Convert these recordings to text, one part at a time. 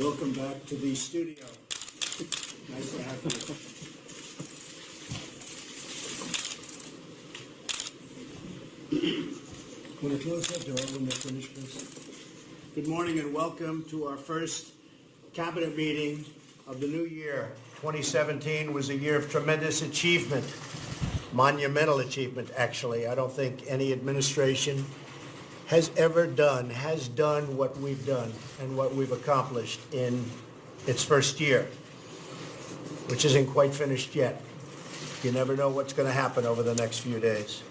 Welcome back to the studio. Nice to have you. Want to close that door when they're finished, please? Good morning and welcome to our first cabinet meeting of the new year. 2017 was a year of tremendous achievement, monumental achievement, actually. I don't think any administration has done what we've done and what we've accomplished in its first year, which isn't quite finished yet. You never know what's going to happen over the next few days.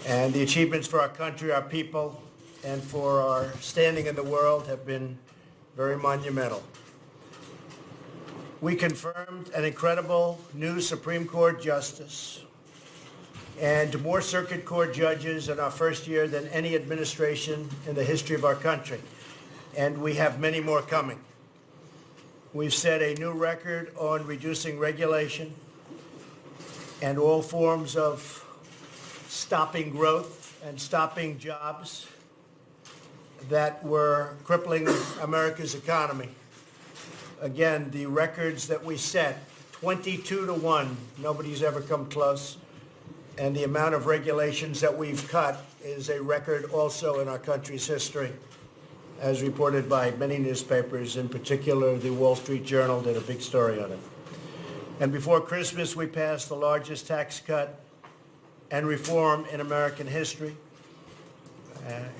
And the achievements for our country, our people, and for our standing in the world have been very monumental. We confirmed an incredible new Supreme Court justice and more circuit court judges in our first year than any administration in the history of our country. And we have many more coming. We've set a new record on reducing regulation and all forms of stopping growth and stopping jobs that were crippling America's economy. Again, the records that we set, 22-1, nobody's ever come close. And the amount of regulations that we've cut is a record also in our country's history, as reported by many newspapers, in particular the Wall Street Journal did a big story on it. And before Christmas, we passed the largest tax cut and reform in American history,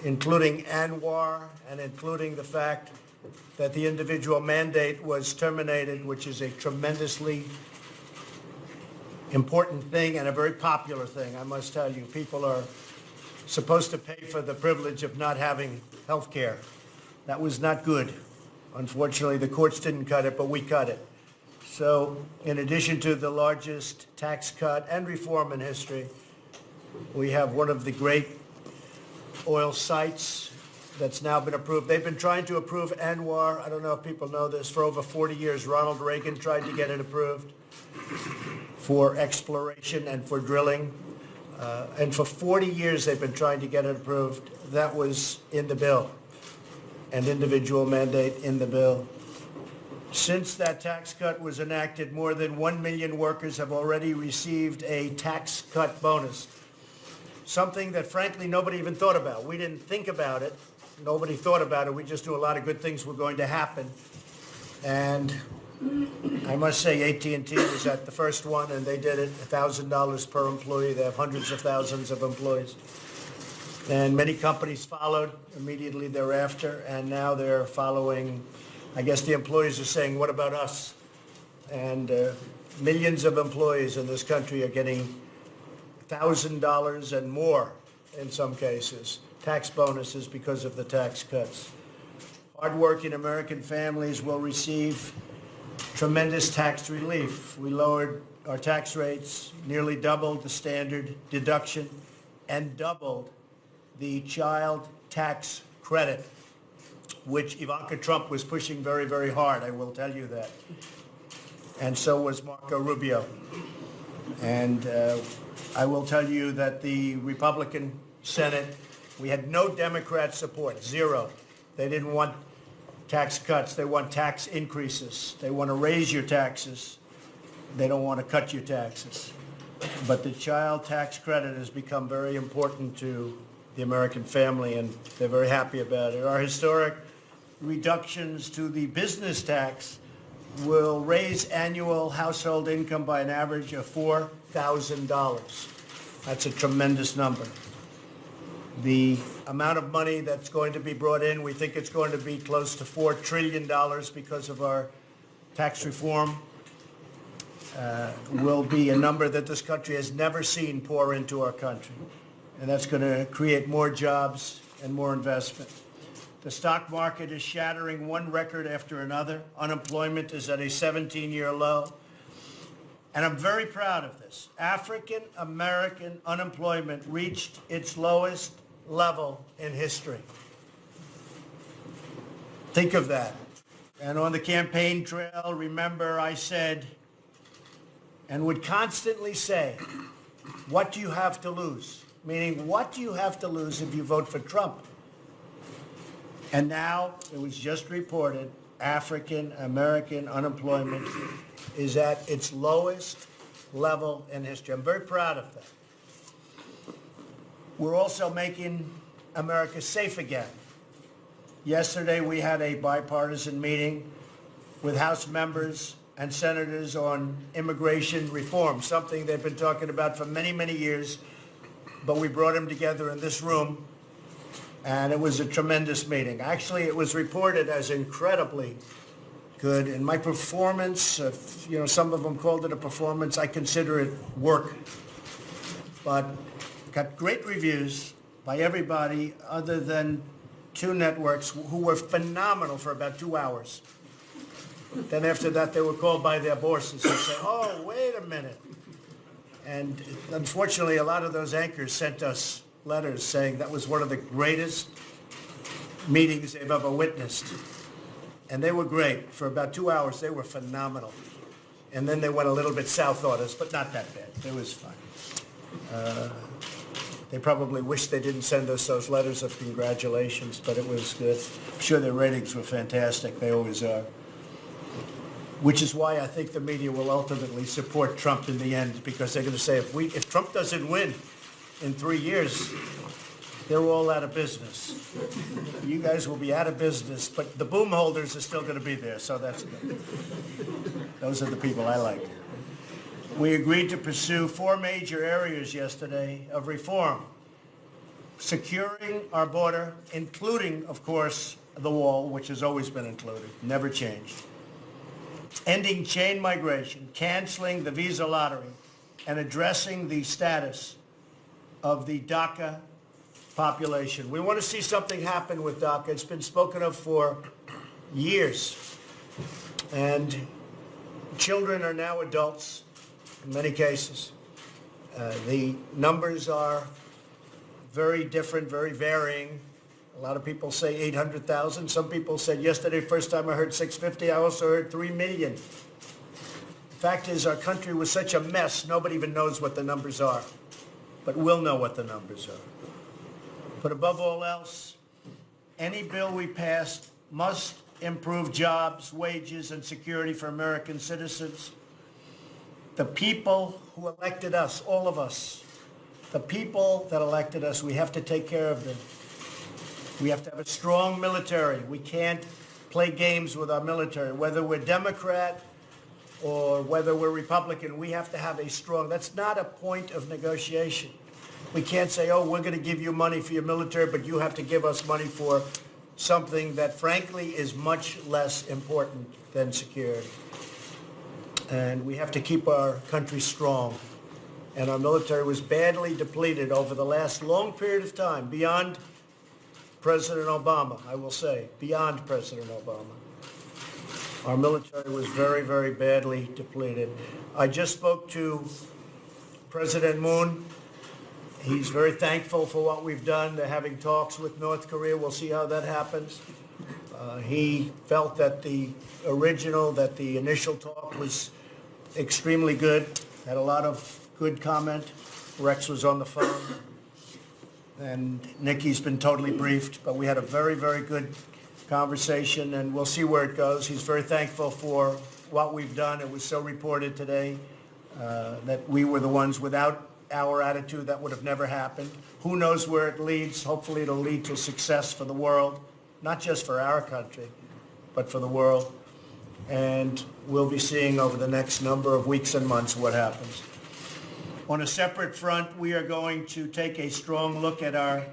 including ANWR and including the fact that the individual mandate was terminated, which is a tremendously important thing and a very popular thing, I must tell you. People are supposed to pay for the privilege of not having health care. That was not good. Unfortunately, the courts didn't cut it, but we cut it. So in addition to the largest tax cut and reform in history, we have one of the great oil sites that's now been approved. They've been trying to approve ANWR. I don't know if people know this. For over 40 years, Ronald Reagan tried to get it approved for exploration and for drilling. And for 40 years, they've been trying to get it approved. That was in the bill, an individual mandate in the bill. Since that tax cut was enacted, more than 1 million workers have already received a tax cut bonus, something that, frankly, nobody even thought about. We didn't think about it. Nobody thought about it. We just knew a lot of good things were going to happen. And I must say AT&T was at the first one, and they did it, $1,000 per employee. They have hundreds of thousands of employees. And many companies followed immediately thereafter, and now they're following. I guess the employees are saying, what about us? And millions of employees in this country are getting $1,000 and more in some cases, tax bonuses because of the tax cuts. Hardworking American families will receive tremendous tax relief. We lowered our tax rates, nearly doubled the standard deduction, and doubled the child tax credit, which Ivanka Trump was pushing very, very hard, I will tell you that. And so was Marco Rubio. And I will tell you that the Republican Senate, we had no Democrat support, zero. They didn't want tax cuts. They want tax increases. They want to raise your taxes. They don't want to cut your taxes. But the child tax credit has become very important to the American family, and they're very happy about it. Our historic reductions to the business tax will raise annual household income by an average of $4,000. That's a tremendous number. The amount of money that's going to be brought in, we think it's going to be close to $4 trillion because of our tax reform. Will be a number that this country has never seen pour into our country. And that's going to create more jobs and more investment. The stock market is shattering one record after another. Unemployment is at a 17-year low. And I'm very proud of this. African-American unemployment reached its lowest level in history. Think of that. And on the campaign trail, remember I said, and would constantly say, what do you have to lose? Meaning, what do you have to lose if you vote for Trump? And now, it was just reported, African American unemployment is at its lowest level in history. I'm very proud of that. We're also making America safe again. Yesterday, we had a bipartisan meeting with House members and senators on immigration reform, something they've been talking about for many, many years, but we brought them together in this room, and it was a tremendous meeting. Actually, it was reported as incredibly good, and my performance, some of them called it a performance, I consider it work, but got great reviews by everybody other than two networks who were phenomenal for about 2 hours. Then after that, they were called by their bosses and said, oh, wait a minute. And unfortunately, a lot of those anchors sent us letters saying that was one of the greatest meetings they've ever witnessed. And they were great. For about 2 hours, they were phenomenal. And then they went a little bit south on us, but not that bad. It was fine. They probably wish they didn't send us those letters of congratulations, but it was good. I'm sure their ratings were fantastic. They always are. Which is why I think the media will ultimately support Trump in the end, because they're going to say if Trump doesn't win in 3 years, they're all out of business. You guys will be out of business, but the boom holders are still going to be there, so that's good. Those are the people I like. We agreed to pursue 4 major areas yesterday of reform. Securing our border, including, of course, the wall, which has always been included, never changed. Ending chain migration, canceling the visa lottery, and addressing the status of the DACA population. We want to see something happen with DACA. It's been spoken of for years. And children are now adults in many cases. The numbers are very different, very varying. A lot of people say 800,000. Some people said yesterday, first time I heard 650, I also heard 3 million. The fact is, our country was such a mess, nobody even knows what the numbers are. But we'll know what the numbers are. But above all else, any bill we pass must improve jobs, wages, and security for American citizens. The people who elected us, all of us, the people that elected us, we have to take care of them. We have to have a strong military. We can't play games with our military. Whether we're Democrat or whether we're Republican, we have to have a strong, that's not a point of negotiation. We can't say, oh, we're going to give you money for your military, but you have to give us money for something that, frankly, is much less important than security. And we have to keep our country strong. And our military was badly depleted over the last long period of time, beyond President Obama, I will say, beyond President Obama. Our military was very, very badly depleted. I just spoke to President Moon. He's very thankful for what we've done. They're having talks with North Korea. We'll see how that happens. He felt that the initial talk was extremely good, had a lot of good comment. Rex was on the phone, and Nikki's been totally briefed, but we had a very, very good conversation, and we'll see where it goes. He's very thankful for what we've done. It was so reported today that we were the ones without our attitude that would have never happened. Who knows where it leads? Hopefully it'll lead to success for the world, not just for our country, but for the world. And we'll be seeing over the next number of weeks and months what happens. On a separate front, we are going to take a strong look at our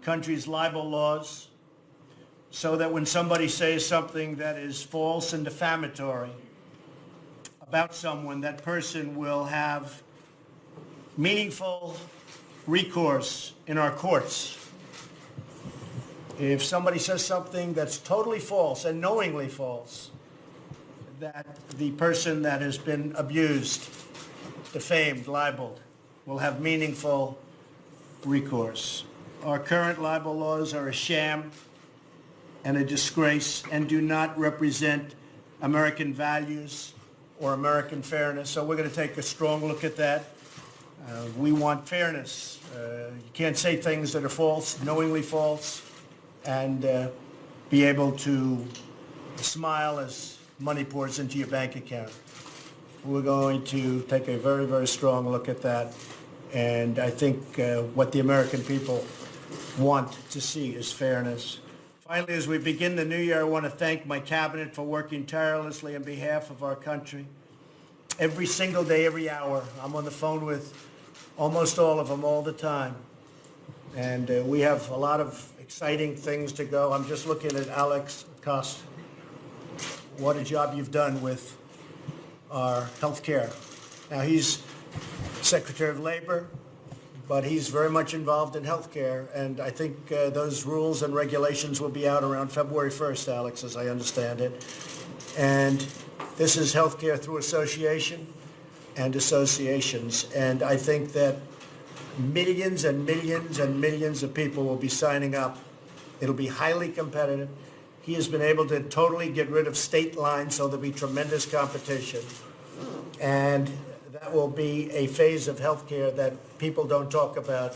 country's libel laws so that when somebody says something that is false and defamatory about someone, that person will have meaningful recourse in our courts. If somebody says something that's totally false and knowingly false, that the person that has been abused, defamed, libeled, will have meaningful recourse. Our current libel laws are a sham and a disgrace and do not represent American values or American fairness. So we're going to take a strong look at that. We want fairness. You can't say things that are false, knowingly false, and be able to smile as money pours into your bank account. We're going to take a very, very strong look at that. And I think what the American people want to see is fairness. Finally, as we begin the new year, I want to thank my cabinet for working tirelessly on behalf of our country. Every single day, every hour, I'm on the phone with almost all of them all the time. And we have a lot of exciting things to go. I'm just looking at Alex Cost. What a job you've done with our health care. Now, he's Secretary of Labor, but he's very much involved in health care, and I think those rules and regulations will be out around February 1st, Alex, as I understand it. And this is health care through association and associations, and I think that millions and millions and millions of people will be signing up. It'll be highly competitive. He has been able to totally get rid of state lines, so there'll be tremendous competition. And that will be a phase of healthcare that people don't talk about.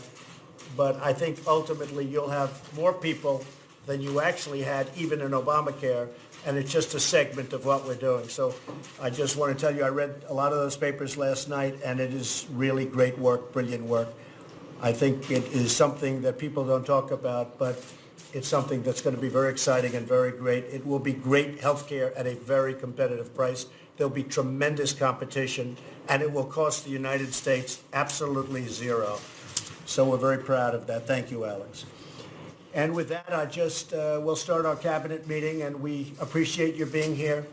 But I think ultimately you'll have more people than you actually had even in Obamacare, and it's just a segment of what we're doing. So I just want to tell you, I read a lot of those papers last night, and it is really great work, brilliant work. I think it is something that people don't talk about, but it's something that's going to be very exciting and very great. It will be great health care at a very competitive price. There'll be tremendous competition, and it will cost the United States absolutely zero. So we're very proud of that. Thank you, Alex. And with that, we'll start our cabinet meeting, and we appreciate your being here.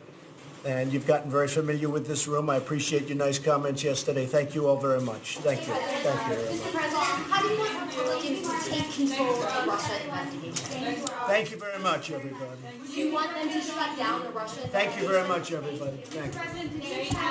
And you've gotten very familiar with this room. I appreciate your nice comments yesterday. Thank you all very much. Thank you. Thank you. Mr. President, how do you want Republicans to take control of the Russia investigation? Thank you very much, everybody. Do you want them to shut down the Russia investigation? Thank you very much, everybody. Thank you.